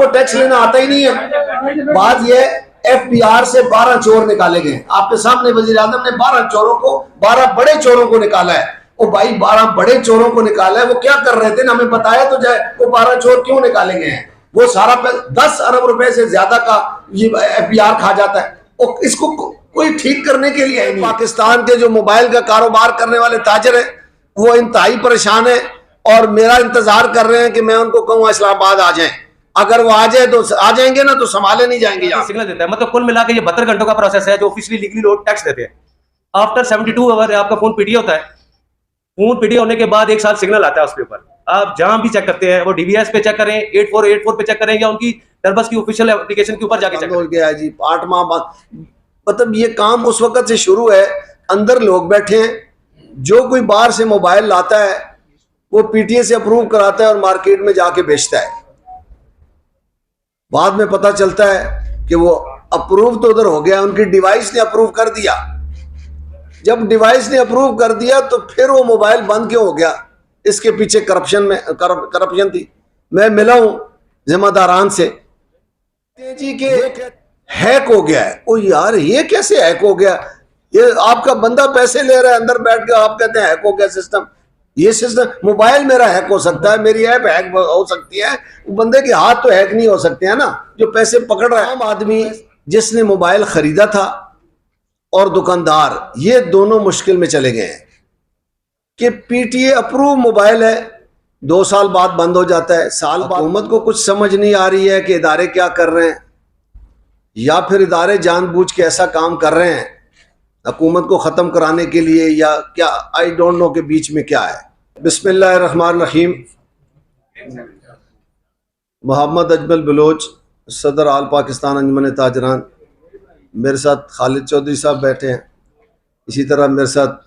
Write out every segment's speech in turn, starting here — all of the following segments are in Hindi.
आपको टैक्स लेना आता ही नहीं है। बात यह FBR से 12 चोर निकाले गए आपके सामने। वजीर आजम ने 12 बड़े चोरों को निकाला है। वो भाई 12 बड़े चोरों को निकाला है, वो क्या कर रहे थे ना, हमें बताया तो जाए। वो 12 चोर क्यों निकाले गए हैं? वो सारा 10 अरब रुपए से ज्यादा का ये FBR खा जाता है। और इसको कोई ठीक करने के लिए है नहीं। पाकिस्तान के जो मोबाइल का कारोबार करने वाले ताजर हैं वो इंतहाई परेशान है और मेरा इंतजार कर रहे हैं कि मैं उनको कहूँ इस्लामाबाद आ जाएं। अगर वो आ जाए तो आ जाएंगे ना, तो संभाले नहीं जाएंगे। सिग्नल देता है, मतलब कुल मिला के ये 72 घंटों का प्रोसेस है जो ऑफिशियली लीगली लोग टैक्स देते हैं। आफ्टर 72 आवर आपका फोन पीटीए होता है। फोन पीटीए होने के बाद एक साथ सिग्नल आता है उसके ऊपर। आप जहां भी चेक करते हैं, वो DVS पे चेक करें, 8484 पे चेक करें, या उनकी डरबस की ऑफिशियल एप्लीकेशन के ऊपर जाके चेक हो गया जी 8 माह बाद। मतलब ये काम उस वक्त से शुरू है। अंदर लोग बैठे हैं, जो कोई बाहर से मोबाइल लाता है वो PTA से अप्रूव कराता है और मार्केट में जाके बेचता है। बाद में पता चलता है कि वो अप्रूव तो उधर हो गया, उनकी डिवाइस ने अप्रूव कर दिया। जब डिवाइस ने अप्रूव कर दिया तो फिर वो मोबाइल बंद क्यों हो गया? इसके पीछे करप्शन थी। मैं मिला हूं जिम्मेदारान से जी के हैक हो गया है। ओ यार ये कैसे हैक हो गया? ये आपका बंदा पैसे ले रहा है अंदर बैठ के, आप कहते हैं हैक हो गया सिस्टम। ये सिस्टम, मोबाइल मेरा हैक हो सकता है, मेरी ऐप हैक हो सकती है, बंदे के हाथ तो हैक नहीं हो सकते हैं ना, जो पैसे पकड़ रहा है। आम आदमी जिसने मोबाइल खरीदा था और दुकानदार, ये दोनों मुश्किल में चले गए हैं कि PTA अप्रूव मोबाइल है, 2 साल बाद बंद हो जाता है। साल बाद हुकूमत को कुछ समझ नहीं आ रही है कि इदारे क्या कर रहे हैं, या फिर इदारे जानबूझ के ऐसा काम कर रहे हैं हुकूमत को ख़त्म कराने के लिए, या क्या, आई डोंट नो के बीच में क्या है। बिस्मिल्लाहिर्रहमानिर्रहीम। मोहम्मद अजमल बलोच, सदर आल पाकिस्तान अंजुमन ताजरान। मेरे साथ खालिद चौधरी साहब बैठे हैं, इसी तरह मेरे साथ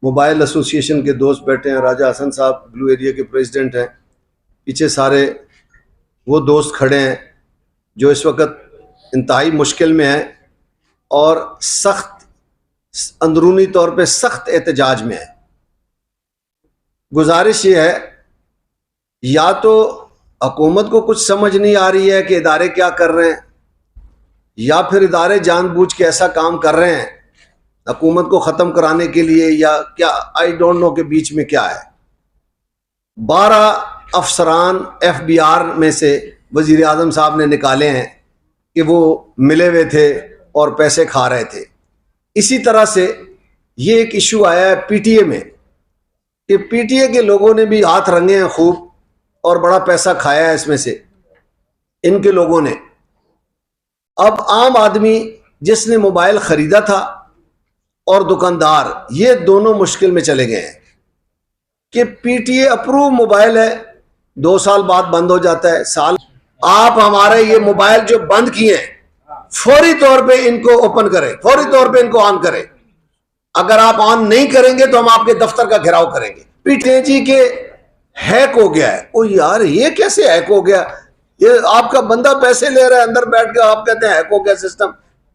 मोबाइल एसोसिएशन के दोस्त बैठे हैं, राजा हसन साहब ब्लू एरिया के प्रेसिडेंट हैं। पीछे सारे वो दोस्त खड़े हैं जो इस वक्त इंतहाई मुश्किल में हैं और सख्त अंदरूनी तौर पे सख्त एहतजाज में है। गुजारिश ये है, या तो हुकूमत को कुछ समझ नहीं आ रही है कि इदारे क्या कर रहे हैं, या फिर इदारे जानबूझ के ऐसा काम कर रहे हैं हुकूमत को ख़त्म कराने के लिए, या क्या, आई डोंट नो के बीच में क्या है। 12 अफसरान FBR में से वज़ीर आज़म साहब ने निकाले हैं कि वो मिले हुए थे और पैसे खा रहे थे। इसी तरह से ये एक इशू आया है PTA में कि PTA के लोगों ने भी हाथ रंगे हैं खूब और बड़ा पैसा खाया है इसमें से इनके लोगों ने। अब आम आदमी जिसने मोबाइल खरीदा था और दुकानदार, ये दोनों मुश्किल में चले गए हैं कि PTA अप्रूव मोबाइल है, 2 साल बाद बंद हो जाता है। साल आप हमारे ये मोबाइल जो बंद किए हैं फौरी तौर पे इनको ओपन करें, फौरी तौर पे इनको ऑन करें। अगर आप ऑन नहीं करेंगे तो हम आपके दफ्तर का घेराव करेंगे। PTA जी के हैक हो गया है। ओ यार ये कैसे हैक हो गया? ये आपका बंदा पैसे ले रहा है अंदर बैठ के, आप कहते हैं हैक हो गया सिस्टम।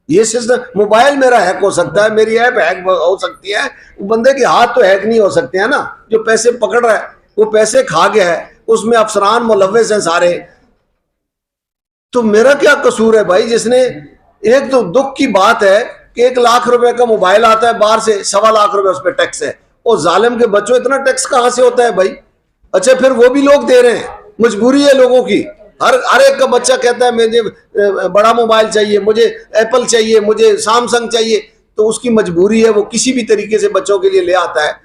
ये सिस्टम, मोबाइल मेरा हैक हो सकता है, मेरी ऐप हैक हो सकती है, बंदे के हाथ तो हैक नहीं हो सकते हैं ना, जो पैसे पकड़ रहा है वो पैसे खा गया है, उसमें अफसरान मुलव्वस हैं सारे। तो मेरा क्या कसूर है भाई? जिसने, एक तो दुख की बात है कि 1 लाख रुपए का मोबाइल आता है बाहर से, 1.25 लाख रुपए उस पर टैक्स है। और जालिम के बच्चों, इतना टैक्स कहां से होता है भाई? अच्छा फिर वो भी लोग दे रहे हैं, मजबूरी है लोगों की। हर एक का बच्चा कहता है मुझे बड़ा मोबाइल चाहिए, मुझे एप्पल चाहिए, मुझे सैमसंग चाहिए, तो उसकी मजबूरी है, वो किसी भी तरीके से बच्चों के लिए ले आता है,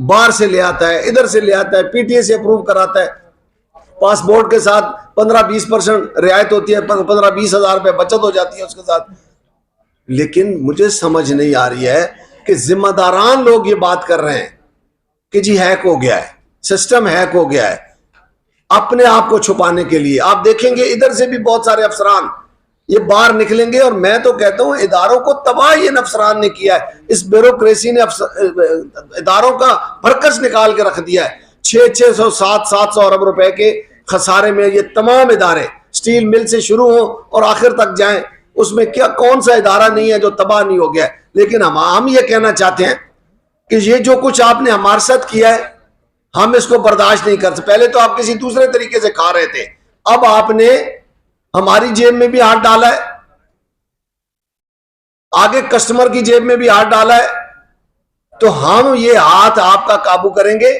बाहर से ले आता है, इधर से ले आता है, PTA से अप्रूव कराता है। पासपोर्ट के साथ 15-20% रियायत होती है, 15-20 हज़ार रुपये बचत हो जाती है उसके साथ। लेकिन मुझे समझ नहीं आ रही है कि जिम्मेदारान लोग ये बात कर रहे हैं कि जी हैक हो गया है, सिस्टम हैक हो गया है, अपने आप को छुपाने के लिए। आप देखेंगे इधर से भी बहुत सारे अफसरान ये बाहर निकलेंगे, और मैं तो कहता हूं इदारों को तबाह इन अफसरान ने किया है। इस ब्यूरोक्रेसी ने इदारों का भरकस निकाल के रख दिया है। 600 700 अरब रुपए के खसारे में ये तमाम इदारे, स्टील मिल से शुरू हो और आखिर तक जाएं, उसमें क्या, कौन सा इदारा नहीं है जो तबाह नहीं हो गया है। लेकिन हम ये कहना चाहते हैं कि ये जो कुछ आपने हमारे साथ किया है, हम इसको बर्दाश्त नहीं कर सकते। पहले तो आप किसी दूसरे तरीके से खा रहे थे, अब आपने हमारी जेब में भी हाथ डाला है, आगे कस्टमर की जेब में भी हाथ डाला है। तो हम ये हाथ आपका काबू करेंगे।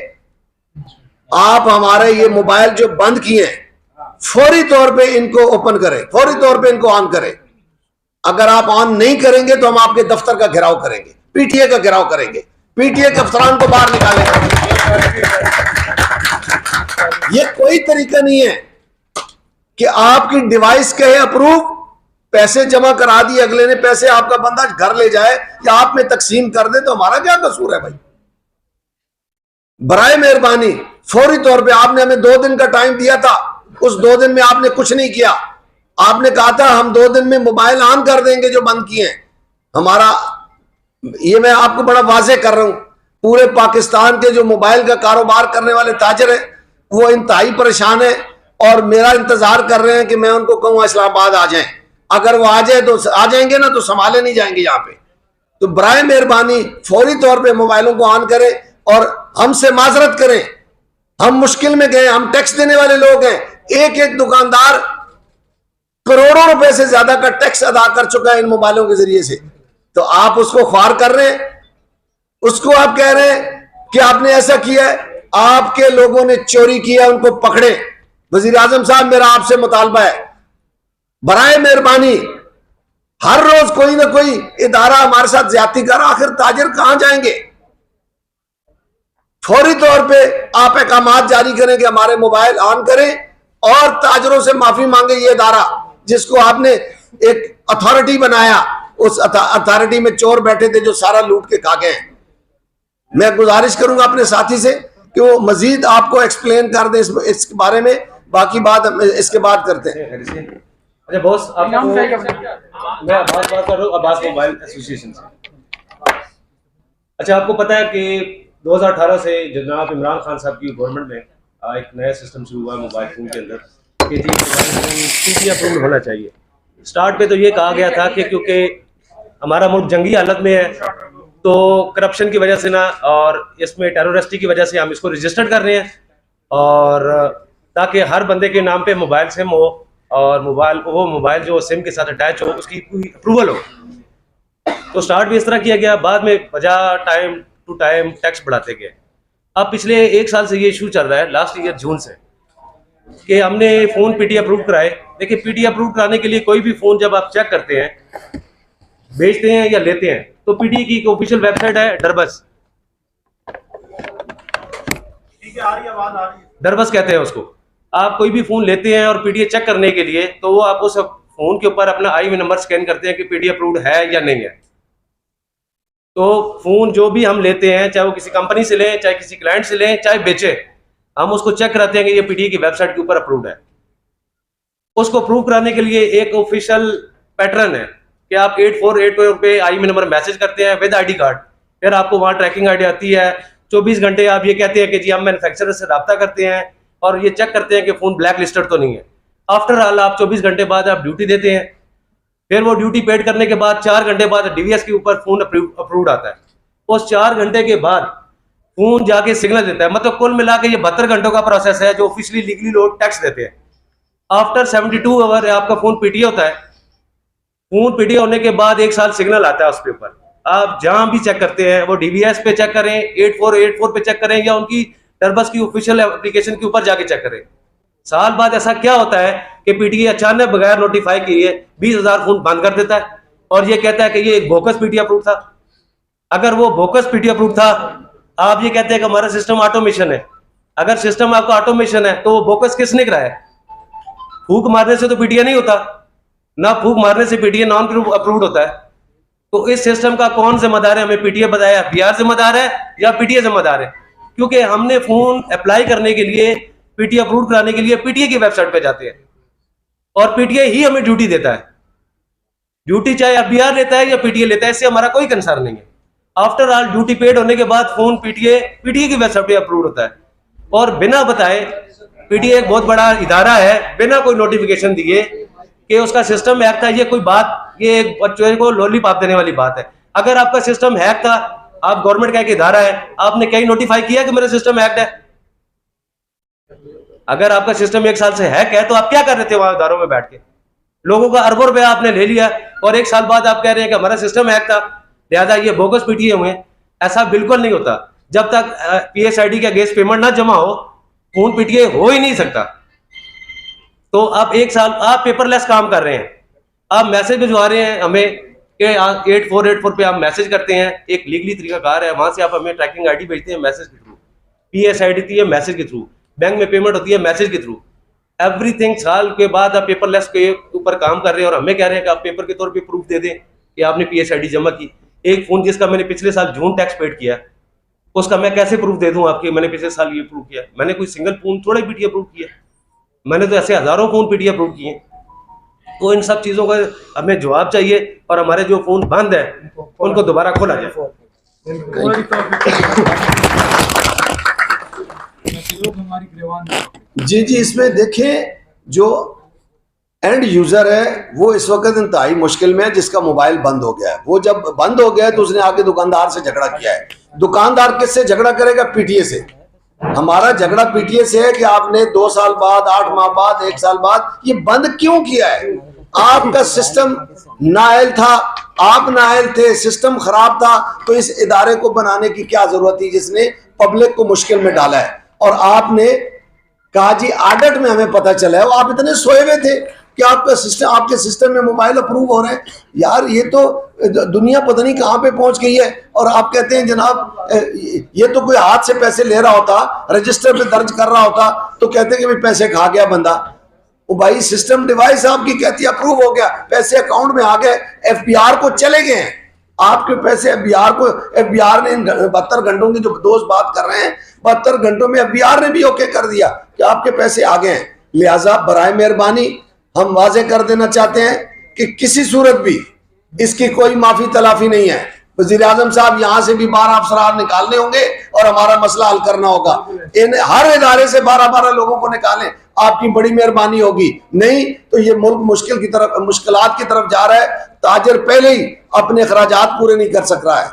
आप हमारे ये मोबाइल जो बंद किए हैं फौरी तौर पे इनको ओपन करें, फौरी तौर पे इनको ऑन करें। अगर आप ऑन नहीं करेंगे तो हम आपके दफ्तर का घेराव करेंगे, पीटीए का घेराव करेंगे, पीटीए के अफसरान को बाहर निकालेंगे। ये कोई तरीका नहीं है कि आपकी डिवाइस कहे अप्रूव, पैसे जमा करा दिए, अगले ने पैसे आपका बंदा घर ले जाए या आप में तकसीम कर दे, तो हमारा क्या कसूर है भाई? बराए मेहरबानी फौरी तौर पे, आपने हमें 2 दिन का टाइम दिया था, उस 2 दिन में आपने कुछ नहीं किया। आपने कहा था हम 2 दिन में मोबाइल ऑन कर देंगे जो बंद किए हैं। हमारा ये मैं आपको बड़ा वाजे कर रहा हूं, पूरे पाकिस्तान के जो मोबाइल का कारोबार करने वाले ताजर हैं वो इंतहाई परेशान है और मेरा इंतजार कर रहे हैं कि मैं उनको कहूं इस्लामाबाद आ जाएं। अगर वो आ जाए तो आ जाएंगे ना, तो संभाले नहीं जाएंगे यहाँ पे। तो बराए मेहरबानी फौरी तौर पे मोबाइलों को ऑन करें और हमसे माजरत करें। हम मुश्किल में गए, हम टैक्स देने वाले लोग हैं। एक एक दुकानदार करोड़ों रुपए से ज्यादा का टैक्स अदा कर चुका है इन मोबाइलों के जरिए से। तो आप उसको ख्वार कर रहे हैं, उसको आप कह रहे हैं कि आपने ऐसा किया है। आपके लोगों ने चोरी किया, उनको पकड़े। वजीर आजम साहब, मेरा आपसे मुतालबा है, बराए मेहरबानी हर रोज कोई ना कोई इदारा हमारे साथ ज्यादती कर, आखिर ताजिर कहां जाएंगे? फौरी तौर पे आप अहकामात जारी करें कि हमारे मोबाइल ऑन करें और ताजरों से माफी मांगे। ये इदारा जिसको आपने एक अथॉरिटी बनाया, उस अथॉरिटी में चोर बैठे थे जो सारा लूट के खा गए हैं। मैं गुजारिश करूंगा अपने साथी से कि वो मजीद आपको एक्सप्लेन कर दे इसके बारे में। बाकी बात इसके बाद करते हैं। अच्छा बॉस, आपको मैं अब्बास बात कर रहा हूँ, अब्बास मोबाइल एसोसिएशन से। अच्छा, आपको पता है कि 2018 से जनाब इमरान खान साहब की गवर्नमेंट में एक नया सिस्टम शुरू हुआ है मोबाइल फोन के अंदर कि जी पीटी अप्रूव्ड होना चाहिए। स्टार्ट पे तो ये कहा गया था कि क्योंकि हमारा मुल्क जंगी हालत में है तो करप्शन की वजह से ना, और इसमें टेररिस्टी की वजह से हम इसको रजिस्टर्ड कर रहे हैं, और ताकि हर बंदे के नाम पे मोबाइल सिम हो और वो मोबाइल जो सिम के साथ अटैच हो उसकी पूरी अप्रूवल हो। तो स्टार्ट भी इस तरह किया गया, बाद में वजह टाइम टू टाइम टैक्स बढ़ाते गए। अब पिछले 1 साल से ये इशू चल रहा है, लास्ट ईयर जून से, कि हमने फ़ोन पीटी अप्रूव कराए। देखिए, पीटी अप्रूव कराने के लिए कोई भी फ़ोन जब आप चेक करते हैं, बेचते हैं या लेते हैं, तो पीटी की एक ऑफिशियल वेबसाइट है डरबस, डरबस कहते हैं उसको। आप कोई भी फ़ोन लेते हैं और पीटीए चेक करने के लिए, तो वो आप उस फ़ोन के ऊपर अपना आई नंबर स्कैन करते हैं कि पीटी अप्रूव्ड है या नहीं है। तो फ़ोन जो भी हम लेते हैं, चाहे वो किसी कंपनी से लें, चाहे किसी क्लाइंट से लें, चाहे बेचे, हम उसको चेक कराते हैं कि ये पीटीए की वेबसाइट के ऊपर अप्रूव्ड है। उसको अप्रूव कराने के लिए एक ऑफिशियल पैटर्न है कि आप 8484 पे आई नंबर मैसेज करते हैं विद आईडी कार्ड। फिर आपको वहाँ ट्रैकिंग आईडी आती है। 24 घंटे आप ये कहते हैं कि जी हम मैन्युफैक्चरर से रब्ता करते हैं और ये चेक करते हैं कि फ़ोन ब्लैक लिस्टेड तो नहीं है। आफ्टर ऑल आप 24 घंटे बाद आप ड्यूटी देते हैं। फिर वो ड्यूटी पेड करने के बाद 4 घंटे बाद डीवीएस के ऊपर फ़ोन अप्रूव्ड आता है। उस 4 घंटे के बाद फ़ोन जाके सिग्नल देता है। मतलब कुल मिला के ये 72 घंटों का प्रोसेस है जो ऑफिशियली लीगली लोग टैक्स देते हैं। आफ्टर 72 आवर आपका फ़ोन पीटीए होता है। फ़ोन पीटीए होने के बाद 1 साल सिग्नल आता है उसके ऊपर। आप जहां भी चेक करते हैं, वो डीवीएस पे चेक करें, 8484 पे चेक करें, या उनकी डरबस की ऑफिशियल एप्लीकेशन के ऊपर जाके चेक करें। साल बाद ऐसा क्या होता है कि पीटीए अचानक बगैर नोटिफाई किए 20,000 फ़ोन बंद कर देता है और ये कहता है कि ये एक बोकस पीटीए अप्रूव था। अगर वो बोकस पीटीए अप्रूव था, आप ये कहते हैं कि हमारा सिस्टम ऑटोमेशन है। अगर सिस्टम आपका ऑटोमेशन है तो वो बोकस किसने कराया? फूक मारने से तो पीटीए नहीं होता ना, फूक मारने से पीटीए नॉन अप्रूव्ड होता है। तो इस सिस्टम का कौन जिम्मेदार है? हमें पीटीए बताया, एफबीआर जिम्मेदार है या पीटीए जिम्मेदार है? क्योंकि हमने फोन अप्लाई करने के लिए, पीटीए अप्रूव कराने के लिए पीटीए की वेबसाइट पे जाते हैं और पीटीए ही हमें ड्यूटी देता है। ड्यूटी चाहे एफबीआर लेता है या पीटीए लेता है, इससे हमारा कोई कंसर्न नहीं है। आफ्टर ऑल ड्यूटी पेड होने के बाद फोन पीटीए की वेबसाइट पे अप्रूव होता है और बिना बताए, पीटीए एक बहुत बड़ा इदारा है, बिना कोई नोटिफिकेशन दिए कि उसका सिस्टम हैक था, ये कोई बात, ये एक बच्चे को लॉलीपॉप देने वाली बात है। अगर आपका सिस्टम हैक था, आप गवर्नमेंट का एक इदारा है, आपने कहीं नोटिफाई किया कि मेरा सिस्टम हैक्ड है? अगर आपका सिस्टम 1 साल से हैक है तो आप क्या कर रहे थे वहां इदारों में बैठ के? लोगों का अरबों रुपया आपने ले लिया और 1 साल बाद आप कह रहे हैं कि हमारा सिस्टम हैक था, लिहाजा ये बोगस पीटीए हुए। ऐसा बिल्कुल नहीं होता। जब तक PSID के अगेंस्ट पेमेंट ना जमा हो, फोन पीटीए हो ही नहीं सकता। तो आप 1 साल आप पेपरलेस काम कर रहे हैं, आप मैसेज भिजवा रहे हैं हमें कि 8484 पे आप मैसेज करते हैं, एक लीगली तरीकाकार है, वहां से आप हमें ट्रैकिंग आईडी भेजते हैं मैसेज के थ्रू, PSID होती है मैसेज के थ्रू, बैंक में पेमेंट होती है मैसेज के थ्रू, एवरीथिंग। साल के बाद आप पेपरलेस के ऊपर काम कर रहे हैं और हमें कह रहे हैं कि आप पेपर के तौर पे प्रूफ दे दें कि आपने PSID जमा की। एक फोन जिसका मैंने पिछले साल जून टैक्स पेड किया, उसका मैं कैसे प्रूफ दे दूं आपके मैंने पिछले साल ये प्रूफ किया? मैंने कोई सिंगल फोन थोड़ा पीटीए प्रूफ किया, मैंने तो ऐसे हजारों फोन पीटीए प्रूफ किए। तो इन सब चीजों का हमें जवाब चाहिए और हमारे जो फोन बंद है उनको दोबारा खोला जाए। जी जी, इसमें देखें जो एंड यूजर है वो इस वक्त इंतहाई मुश्किल में है, जिसका मोबाइल बंद हो गया है। वो जब बंद हो गया है तो उसने आके दुकानदार से झगड़ा किया है। दुकानदार किससे झगड़ा करेगा? पीटीए से। हमारा झगड़ा पीटीए से है कि आपने 2 साल बाद, 8 माह बाद, 1 साल बाद ये बंद क्यों किया है? आपका सिस्टम नाअहल था, आप नाअहल थे, सिस्टम खराब था, तो इस इदारे को बनाने की क्या जरूरत थी जिसने पब्लिक को मुश्किल में डाला है? और आपने कहा जी ऑडिट में हमें पता चला है, वो आप इतने सोए हुए थे कि आपका सिस्टम, आपके सिस्टम में मोबाइल अप्रूव हो रहे हैं। यार ये तो दुनिया पता नहीं कहां पे पहुंच गई है। और आप कहते हैं जनाब ये तो कोई हाथ से पैसे ले रहा होता, रजिस्टर पे दर्ज कर रहा होता तो कहते कि भाई पैसे खा गया बंदा। वो भाई सिस्टम डिवाइस आपकी कहती है अप्रूव हो गया, पैसे अकाउंट में आ गए, FBR को चले गए हैं आपके पैसे। FBR ने 72 घंटों की जो दोस्त बात कर रहे हैं, 72 घंटों में FBR ने भी ओके कर दिया कि आपके पैसे आ गए हैं। लिहाजा बराए मेहरबानी हम वाजे कर देना चाहते हैं कि किसी सूरत भी इसकी कोई माफी तलाफी नहीं है। वजीर आजम साहब यहाँ से भी 12 अफसरान निकालने होंगे और हमारा मसला हल करना होगा। इन हर इदारे से 12-12 लोगों को निकालें, आपकी बड़ी मेहरबानी होगी। नहीं तो ये मुल्क मुश्किलात की तरफ जा रहा है। ताजर पहले ही अपने अखराजात पूरे नहीं कर सक रहा है,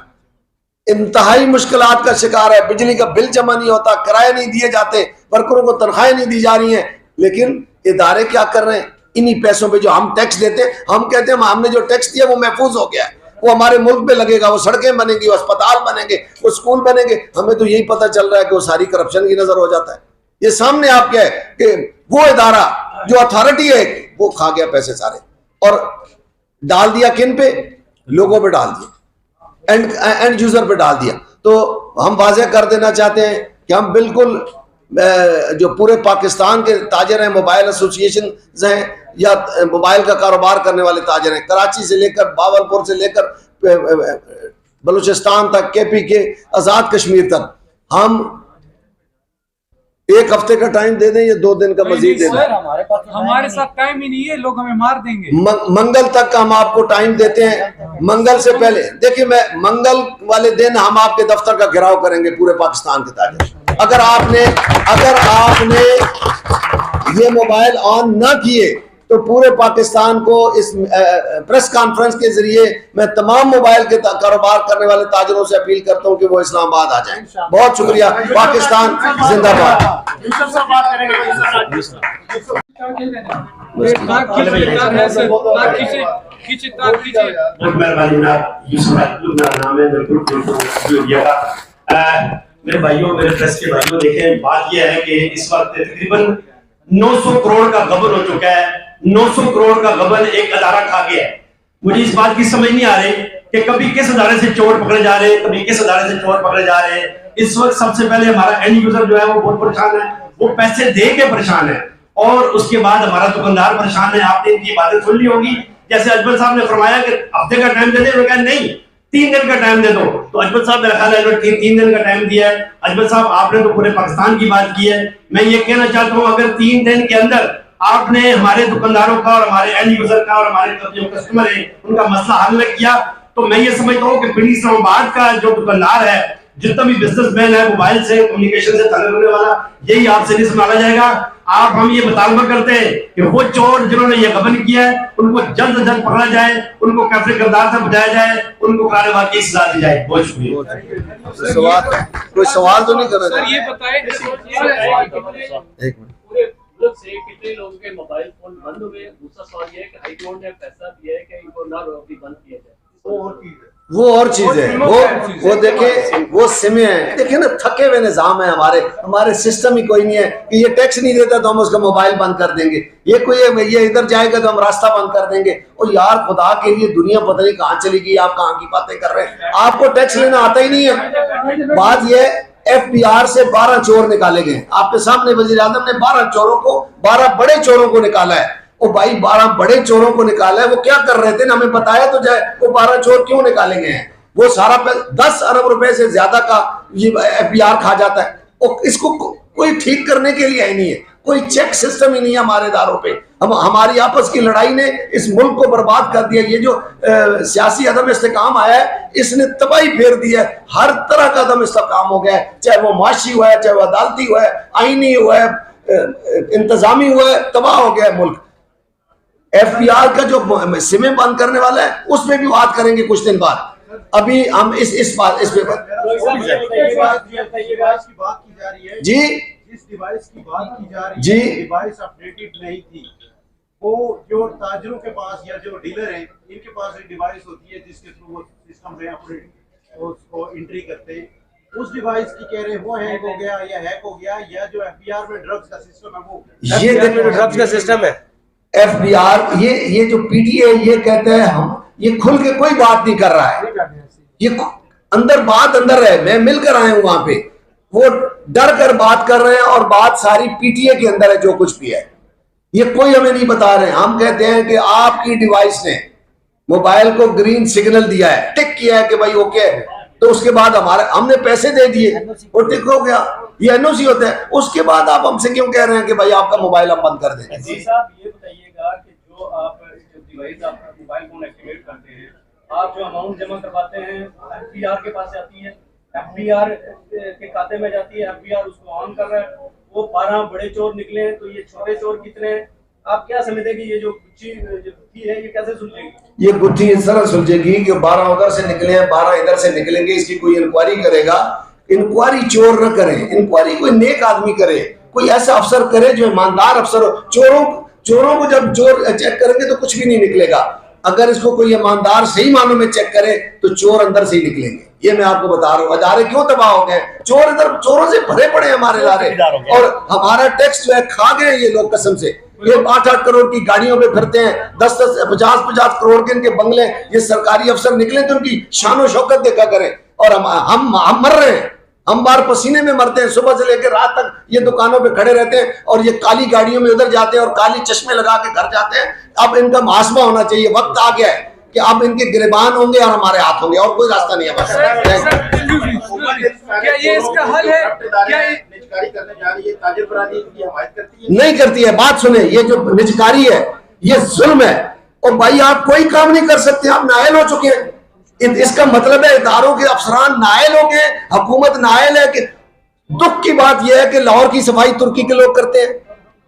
इंतहाई मुश्किलात का शिकार है। बिजली का बिल जमा नहीं होता, किराए नहीं दिए जाते, वर्करों को तनख्वाहें नहीं दी जा रही हैं। लेकिन इदारे क्या कर रहे हैं? इन्हीं पैसों पे जो हम टैक्स देते हैं, हम कहते हैं हमने जो टैक्स दिया वो महफूज हो गया है, वो हमारे मुल्क पे लगेगा, वो सड़कें बनेंगी, वो अस्पताल बनेंगे, वो स्कूल बनेंगे। हमें तो यही पता चल रहा है कि वो सारी करप्शन की नजर हो जाता है। ये सामने आप क्या है कि वो इदारा जो अथॉरिटी है वो खा गया पैसे सारे और डाल दिया किन पे? लोगों पे डाल दिया, एंड यूजर पे डाल दिया। तो हम वाज़ेह कर देना चाहते हैं कि हम बिल्कुल जो पूरे पाकिस्तान के ताजर हैं, मोबाइल एसोसिएशन हैं या मोबाइल का कारोबार करने वाले ताजर हैं, कराची से लेकर बावलपुर से लेकर बलूचिस्तान तक, KP के आज़ाद कश्मीर तक, हम 1 हफ्ते का टाइम दे दें या 2 दिन का मजीद दे दें? हमारे साथ टाइम ही नहीं है, लोग हमें मार देंगे। मंगल तक का हम आपको टाइम देते हैं। मंगल से पहले देखिए, मैं मंगल वाले दिन हम आपके दफ्तर का घेराव करेंगे पूरे पाकिस्तान के ताजर। अगर आपने ये मोबाइल ऑन ना किए तो पूरे पाकिस्तान को इस प्रेस कॉन्फ्रेंस के जरिए मैं तमाम मोबाइल के कारोबार करने वाले ताजरों से अपील करता हूं कि वो इस्लामाबाद आ जाएं। बहुत शुक्रिया। पाकिस्तान जिंदाबाद। मेरे भाइयों, मेरे प्रेस के भाइयों, देखें बात यह है कि इस वक्त तकरीबन 900 करोड़ का गबन हो चुका है। 900 करोड़ का गबन एक अदारा खा गया है। मुझे इस बात की समझ नहीं आ रही कि कभी किस अदारे से चोर पकड़े जा रहे हैं, कभी किस अदारे से चोर पकड़े जा रहे हैं। इस वक्त सबसे पहले हमारा एंड यूजर जो है वो बहुत परेशान है, वो पैसे दे के परेशान है, और उसके बाद हमारा दुकानदार परेशान है। आपने इनकी बातें सुन ली होगी, जैसे अजमल साहब ने फरमाया कि हफ्ते का टाइम दे दे, नहीं 3 दिन का टाइम दे दो। तो अजमल साहब मेरा ख्याल है 3 दिन का टाइम दिया है। अजमल साहब आपने तो पूरे पाकिस्तान की बात की है। मैं ये कहना चाहता हूँ अगर 3 दिन के अंदर आपने हमारे दुकानदारों का और हमारे एंड यूजर का और हमारे जो कस्टमर है उनका मसला हल न किया, तो मैं ये समझता हूँ कि पिंडी इस्लामाबाद का जो दुकानदार है, जितना भी बिजनेसमैन है, मोबाइल से कम्युनिकेशन से ताल्लुक रखने वाला, यही आपसे नहीं संभाला जाएगा। आप हम ये मुतालबा करते हैं कि वो चोर जिन्होंने ये गबन किया है उनको जल्द से जल्द पकड़ा जाए, उनको कैफे किरदार से बचाया जाए, उनको कार्यवाही की सजा दी जाए। बहुत शुक्रिया। कोई सवाल तो नहीं करना? सर ये बताएं, एक मिनट। मुल्क से कितने लोगों के मोबाइल फोन बंद हुए। दूसरा सवाल ये है कि हाई कोर्ट ने फैसला दिया है कि इनको ना अभी बंद किया जाए। वो और चीज है, वो देखिए वो सिमें हैं, देखिए ना थके हुए निजाम है हमारे सिस्टम ही कोई नहीं है कि ये टैक्स नहीं देता तो हम उसका मोबाइल बंद कर देंगे, ये इधर जाएगा तो हम रास्ता बंद कर देंगे। और यार खुदा के लिए दुनिया पता नहीं कहाँ चली गई, आप कहाँ की बातें कर रहे हैं, आपको टैक्स लेना आता ही नहीं है। बात ये FBR से 12 चोर निकाले गए, आपके सामने वजीर आजम ने 12 बड़े चोरों को निकाला है। ओ भाई 12 बड़े चोरों को निकाला है, वो क्या कर रहे थे ना, हमें बताया तो जाए वो 12 चोर क्यों निकाले गए हैं। वो सारा 10 अरब रुपए से ज्यादा का ये FBR खा जाता है, और इसको कोई ठीक करने के लिए ही नहीं है, कोई चेक सिस्टम ही नहीं है हमारे इदारों पे। हमारी आपस की लड़ाई ने इस मुल्क को बर्बाद कर दिया। ये जो सियासी अदम इस्तेकाम आया है, इसने तबाही फेर दी है, हर तरह का अदम इस्तेकाम हो गया है, चाहे वो माशी हुआ है, चाहे वो अदालती हुआ है, आईनी हुआ है, इंतजामी हुआ है, तबाह हो गया है मुल्क। FBR का जो सिमें बंद करने वाला है उसमें भी बात करेंगे कुछ दिन बाद। अभी हम इस बात इस पे डिवाइस की बात की जा रही है जी, जिस डिवाइस की बात की जा रही जी, है डिवाइस अपडेटेड नहीं थी, वो जो ताजरों के पास या जो डीलर हैं इनके पास एक डिवाइस होती है जिसके थ्रू वो सिस्टम में अपडेट उसको एंट्री करते हैं। उस डिवाइस की कह रहे हैं वो हैक हो गया या हैक हो गया, या जो FBR में ड्रग्स का सिस्टम है वो ये ड्रग्स का सिस्टम है। FBR ये जो PTA ये कहते हैं, हम ये खुल के कोई बात नहीं कर रहा है, ये अंदर है, मैं मिलकर आया हूं वहां पे, वो डर कर बात कर रहे हैं और बात सारी PTA के अंदर है जो कुछ भी है, ये कोई हमें नहीं बता रहे हैं। हम कहते हैं कि आपकी डिवाइस ने मोबाइल को ग्रीन सिग्नल दिया है, टिक किया है कि भाई ओके है, तो उसके बाद हमने पैसे दे दिए और टिक हो गया, ये NOC होता है। उसके बाद आप हमसे क्यों कह रहे हैं कि भाई आपका मोबाइल हम बंद कर देंगे। जी साहब, ये बताइएगा कि जो आप डिवाइस आप मोबाइल फोन एक्टिवेट करते हैं, आप जो अमाउंट जमा करवाते हैं FBR के पास जाती है, FBR के खाते में जाती है, FBR उसको ऑन कर रहा है, वो 12 बड़े चोर निकले, तो ये छोटे चोर कितने हैं? आप क्या समझते हैं कि ये जो गुत्थी है ये कैसे सुलझेगी? ये गुत्थी इस तरह सुलझेगी कि 12 उधर से निकले हैं, 12 इधर से निकलेंगे, इसकी कोई इंक्वायरी करेगा। इंक्वायरी चोर न करें, इंक्वायरी कोई नेक आदमी करे, कोई ऐसा अफसर करे जो ईमानदार अफसर हो। चोरों को जब चोर चेक करेंगे तो कुछ भी नहीं निकलेगा, अगर इसको कोई ईमानदार सही मानों में चेक करे तो चोर अंदर से ही निकलेंगे। ये मैं आपको बता रहा हूँ। अदारे क्यों तबाह हो गए, चोर इधर चोरों से भरे पड़े हमारे इदारे, और हमारा टैक्स जो है खा गए ये लोग कसम से। ये 8-8 करोड़ की गाड़ियों पे फिरते हैं, 10-10 50-50 करोड़ के इनके बंगले। ये सरकारी अफसर निकले तो उनकी शान और शौकत देखा करें। और हम मर रहे हैं, हम बार पसीने में मरते हैं, सुबह से लेकर रात तक ये दुकानों पे खड़े रहते हैं, और ये काली गाड़ियों में उधर जाते हैं और काली चश्मे लगा के घर जाते हैं। अब इनका मुहासबा होना चाहिए, वक्त आ गया है कि अब इनके गिरबान होंगे और हमारे हाथ होंगे, और कोई रास्ता नहीं है क्या ये इसका हल है? क्या निजकारी करने जा रही है, ताजिर बरादरी की हमायत करती है? नहीं करती है। बात सुने, ये जो निजकारी है ये जुल्म है, और भाई आप कोई काम नहीं कर सकते, आप नायल हो चुके हैं। इसका मतलब है इदारों के अफसरान नायल हो गए, हुकूमत नायल है। कि दुख की बात यह है कि लाहौर की सफाई तुर्की के लोग करते हैं,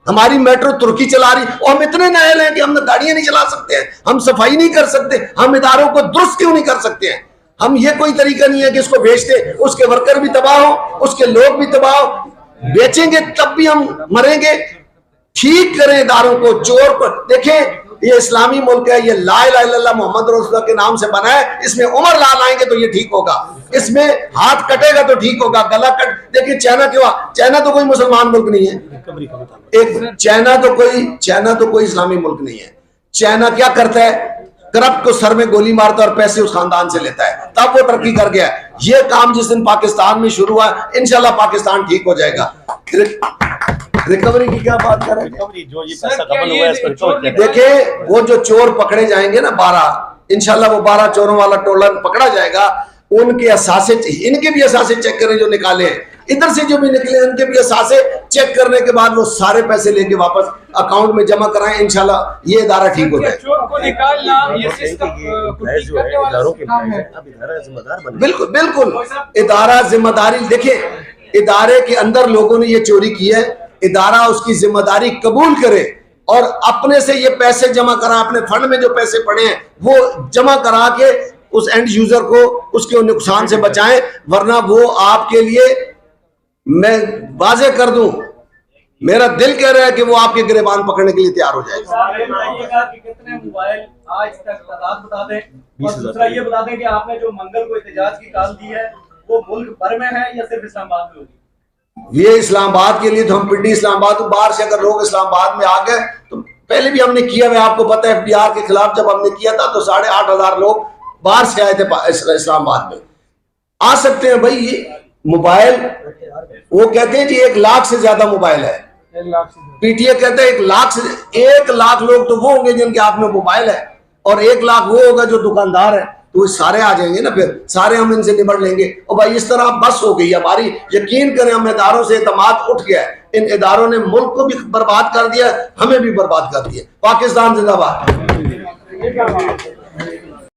हमारी मेट्रो तुर्की चला रही, और हम इतने नायल हैं कि हम गाड़ियां नहीं चला सकते हैं, हम सफाई नहीं कर सकते, हम इदारों को दुरुस्त क्यों नहीं कर सकते हैं। हम ये कोई तरीका नहीं है कि इसको बेचते, उसके वर्कर भी तबाह हो, उसके लोग भी तबाह हो, बेचेंगे तब भी हम मरेंगे। ठीक करें इदारों को, चोर को देखें, ये इस्लामी मुल्क है, ये ला इलाहा इल्लल्लाह मोहम्मद रसूलुल्लाह के नाम से बना है, इसमें उमर ला लाएंगे तो ये ठीक होगा, इसमें हाथ कटेगा तो ठीक होगा, गला कट। देखिए चाइना क्यों, चाइना तो कोई मुसलमान मुल्क नहीं है, एक चाइना तो कोई इस्लामी मुल्क नहीं है। चाइना क्या करता है, करप्ट को सर में गोली मारता है और पैसे उस खानदान से लेता है, तब वो तरक्की कर गया। ये काम जिस दिन पाकिस्तान में शुरू हुआ, इंशाल्लाह पाकिस्तान ठीक हो जाएगा। रिकवरी की क्या बात कर रहे हैं, जो ये पैसा डबल हुआ है इस पर देखिए वो जो चोर पकड़े जाएंगे ना 12, इंशाल्लाह वो 12 चोरों वाला टोला पकड़ा जाएगा। उनके असासे, इनके भी असासे चेक करें जो निकाले हैं, इधर से जो भी निकले उनके भी असासे चेक करने के बाद वो सारे पैसे लेके वापस अकाउंट में जमा कराएं, इंशाल्लाह ये इदारा ठीक हो जाए। चोर को निकालना ये सिस्टम इदारों के काम है। बिल्कुल बिल्कुल, इदारा जिम्मेदारी, देखिए इदारे के अंदर लोगों ने ये चोरी की है, इदारा उसकी जिम्मेदारी कबूल करे और अपने से ये पैसे जमा करा, अपने फंड में जो पैसे पड़े हैं वो जमा करा के उस एंड यूजर को उसके नुकसान से बचाएं, वरना वो आपके लिए, मैं वाजे कर दूं, मेरा दिल कह रहा है कि वो आपके गिरेबान पकड़ने के लिए तैयार हो जाएगा। साहब ये बताइएगा कि कितने मोबाइल आज तक तादाद बता दें, और दूसरा ये बता दें कि आपने जो मंगल को एहतजाज की कॉल दी है वो मुल्क भर में है या सिर्फ इस्लामाबाद में होगी? ये इस्लामाबाद के लिए तो हम पिंडी इस्लामाबाद, बाहर से अगर लोग इस्लामाबाद में आ गए तो पहले भी हमने किया हुआ, आपको पता है FDR के खिलाफ जब हमने किया था तो 8,500 लोग बाहर से आए थे इस्लामाबाद में। आ सकते हैं भाई। ये मोबाइल वो कहते हैं जी 1 लाख से ज्यादा मोबाइल है, PTA कहते हैं 1 लाख लोग तो वो होंगे जिनके हाथ में मोबाइल है, और 1 लाख वो होगा जो दुकानदार है। तो सारे आ जाएंगे ना, फिर सारे हम इनसे निपट लेंगे। और भाई इस तरह बस हो गई हमारी। यकीन करें हम इदारों से एतमाद उठ गया है। इन इदारों ने मुल्क को भी बर्बाद कर दिया, हमें भी बर्बाद कर दिया। पाकिस्तान जिंदाबाद।